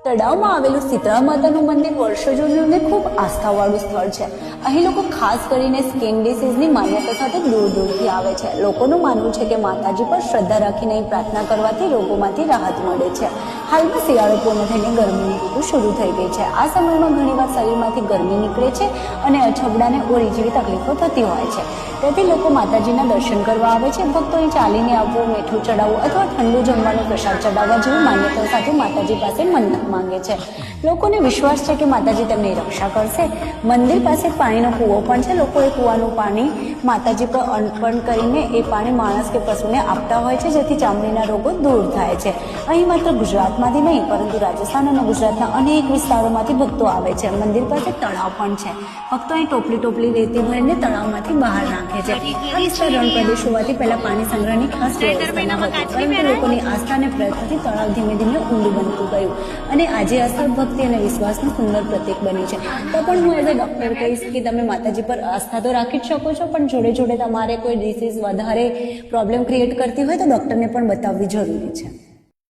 તળાવમાં આવેલું શીતળા માતાનું મંદિર વર્ષો જૂનું અને ખૂબ આસ્થાવાળું સ્થળ છે. અહીં લોકો ખાસ કરીને સ્કિન ડિસીઝની માન્યતા સાથે દૂર દૂરથી આવે છે. લોકોનું માનવું છે કે માતાજી પર શ્રદ્ધા રાખીને અહીં પ્રાર્થના કરવાથી રોગોમાંથી રાહત મળે છે. હાલમાં શિયાળો પૂર્ણ થઈને ગરમીની ઋતુ શરૂ થઈ ગઈ છે. આ સમયમાં ઘણીવાર શરીરમાંથી ગરમી નીકળે છે અને અછબડાને ઓરી જેવી તકલીફો થતી હોય છે. તેથી લોકો માતાજીના દર્શન કરવા આવે છે. ભક્તો અહીં ચાલીને આવવું, મીઠું ચડાવવું અથવા ઠંડુ જમવાનું પ્રસાદ ચડાવવા જેવી માન્યતાઓ સાથે માતાજી પાસે મન્નત માંગે છે. લોકોને વિશ્વાસ છે કે માતાજી તેમની રક્ષા કરશે. મંદિર પાસે પાણીનો કૂવો પણ છે. લોકો એ કૂવાનું પાણી માતાજી પર અર્પણ કરીને એ પાણી માણસ કે પશુને આપતા હોય છે, જેથી ચામડીના રોગો દૂર થાય છે. અહીં માત્ર ગુજરાતમાંથી નહીં પરંતુ રાજસ્થાન અને ગુજરાતના અનેક વિસ્તારોમાંથી ભક્તો આવે છે. મંદિર પાસે તળાવ પણ છે. ભક્તો અહીં ટોપલી રેતી ભરીને તળાવમાંથી બહાર નાખે છે. આ વિસ્તાર રણ પ્રદેશ હોવાથી પહેલા પાણી સંગ્રહની ખાસ વ્યવસ્થા ન હતી, પરંતુ લોકોની આસ્થા અને પ્રયત્નથી તળાવ ધીમે ધીમે ઊંડું બનતું ગયું અને આજે આ સ્થળ ભક્તિ અને વિશ્વાસનું સુંદર પ્રતીક બન્યું છે. તો પણ હું એઝ અ ડૉક્ટર કહીશ કે તમે માતાજી પર આસ્થા તો રાખી જ શકો છો, પણ જોડે જોડે તમારે કોઈ ડિસીઝ વધારે પ્રોબ્લેમ ક્રિએટ કરતી હોય તો ડૉક્ટરને પણ બતાવવી જરૂરી છે.